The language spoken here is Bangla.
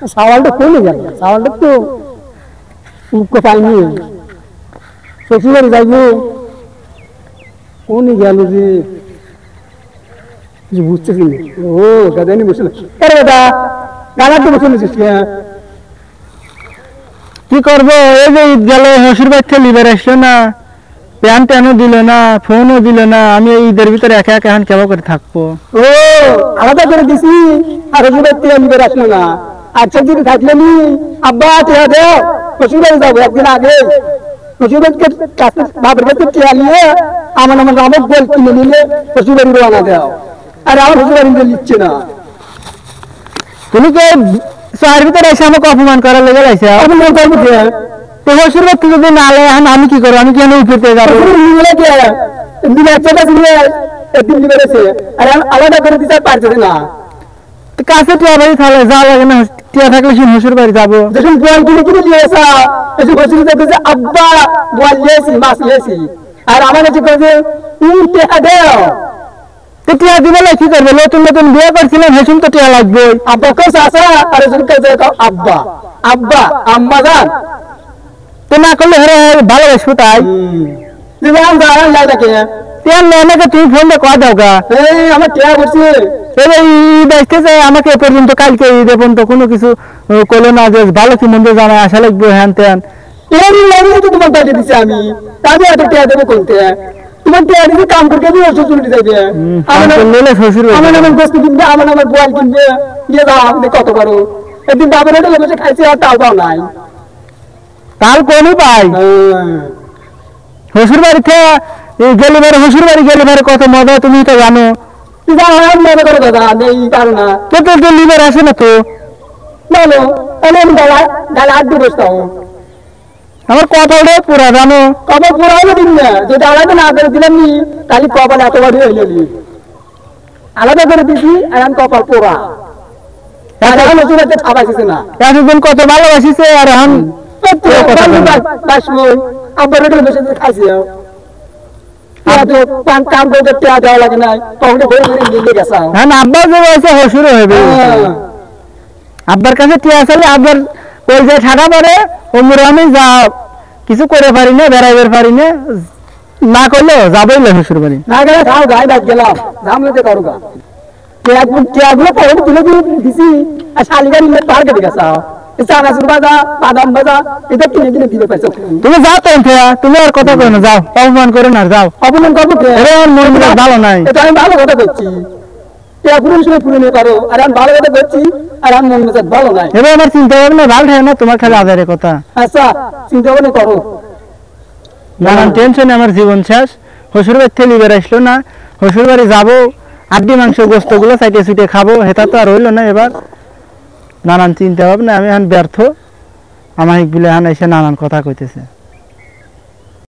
সাওয়ালটা কোনে গেল সাওয়ালটা তো উঠতে পাইনি শ্বশুরবাড়ি যাইব কোনে গেল যে বুঝতেছি ও গাদানি বসে আরে দাদা গালাতে বসে নিছিস কি করবো এই যে ঈদ গেল শ্বশুর বাড়ি থেকে লিবার আসলো না প্যান ট্যানও দিল না ফোনও দিল না আমি এই ঈদের ভিতরে একা একা এখন কেমন করে থাকবো ও আলাদা করে দিছি আর শ্বশুর বাড়ি থেকে লিবার আসলো না আচ্ছা যদি থাকলে নি আব্বা টিয়া দেও শ্বশুর বাড়ি যাবো একদিন আগে শ্বশুর বাড়িকে বাপের কাছে টিয়া নিয়ে আমার রামক বল কিনে নিলে শ্বশুর বাড়ি রওনা দেও আর আমার শ্বশুর বাড়ি নিচ্ছে না তুমি কে শহরের ভিতরে এসে আমাকে অপমান করার লেগে লাগছে অপমান করবো কে তো শ্বশুর বাড়ি যদি না লে আমি কি করবো আমি কেন উঠতে যাবো আলাদা করে দিতে পারছে না কাছে টিয়া বাড়ি তাহলে যাওয়া লাগে না টিয়া থাকলে সে শ্বশুর বাড়ি যাবো যখন বল কিনে কিনে নিয়ে আসা এসে শ্বশুর দেখতেছে আব্বা বল লেছি মাছ লেছি আর আমার কাছে কয়েছে টিয়া দেও তো টিয়া দিবে না কি করবে নতুন নতুন বিয়ে করছিলাম হেসুন তো টিয়া লাগবে আব্বা কেছে আসা আর এসে কেছে আব্বা আব্বা আম্মা যান তো না করলে হরে ভালোবাসবো তাই দিবান যান লাগে টিয়া মেয়েকে তুমি ফোনটা কয়া দাও গা এই আমার টিয়া করছে এবার ঈদ আসতেছে আমাকে এ পর্যন্ত কালকে ঈদ পর্যন্ত কোনো কিছু করলো না যে ভালো কি মন্দ জানা আসা লাগবে হ্যান ত্যান তো তোমার দাঁড়িয়ে দিচ্ছি আমি তাহলে এত টিয়া দেবো করতে তোমার টিয়া দিদি কাম করতে দিয়ে শ্বশুর যাবে শ্বশুর আমার আমার গোষ্ঠী কিনবে আমার আমার বোয়াল কিনবে দিয়ে যাও আপনি কত করো একদিন বাবার হোটেলে বসে খাইছে আর তাও পাও নাই তাল কোনই পাই শ্বশুর বাড়িতে গেলে বারে শ্বশুর বাড়ি গেলে বারে কত মজা তুমি তো জানো মনে করো দাদা নেই পারো না তো লিভার আসে না তো বলো আমি গালা গালা আড্ডি বসতাম আমার কপালটা পুরা জানো কপাল পুরা হলো দিন না যদি আলাদা না করে দিলাম নি তাহলে কপাল এত বড় হইল নি আলাদা করে দিছি আর আমি কপাল পুরা এখন নতুন একটা ছাপাইছে না এতদিন কত ভালোবাসিছে আর এখন আব্বার হোটেলে বসে খাইছি কাম করতে টিয়া দেওয়া লাগে নাই তখন ঘুরে ঘুরে মিলে গেছে হ্যাঁ আব্বার যে বয়সে হসুর হবে আব্বার কাছে টিয়া আসলে আব্বার ওই যে ঠাকা পরে ওমরে আমি যা কিছু করে পারি না বেড়াইবার পারি না করলে যাবই না শ্বশুর বাড়ি না গেলে খাও গায়ে বাদ গেলাম ঝামলাতে করো গা টিয়াগুলো পরে তুলে দিয়ে দিছি আর শালিগার মিলে পার কেটে গেছে চানাচুর ভাজা বাদাম ভাজা এটা কিনে কিনে দিলে পাইছো তুমি যাও তো তুমি আর কথা করো না যাও অপমান করো না যাও অপমান করবো মন ভালো নাই এটা আমি ভালো কথা করছি পুরনো সময় পুরনো করো আর আমি ভালো কথা করছি আর আমি মন মেজাজ ভালো নাই এবার আমার চিন্তা ভাবনা ভালো থাকে না তোমার খালি আধারের কথা আচ্ছা চিন্তা ভাবনা করো নানান টেনশনে আমার জীবন শেষ শ্বশুর বাড়ি থেকে লিবার আসলো না শ্বশুর বাড়ি যাবো আড্ডি মাংস গোস্ত গুলো সাইটে সুইটে খাবো হেতা তো আর হইলো না এবার নানান চিন্তা ভাবনা আমি এখন ব্যর্থ আমার এগুলো এখন এসে নানান কথা কইতেছে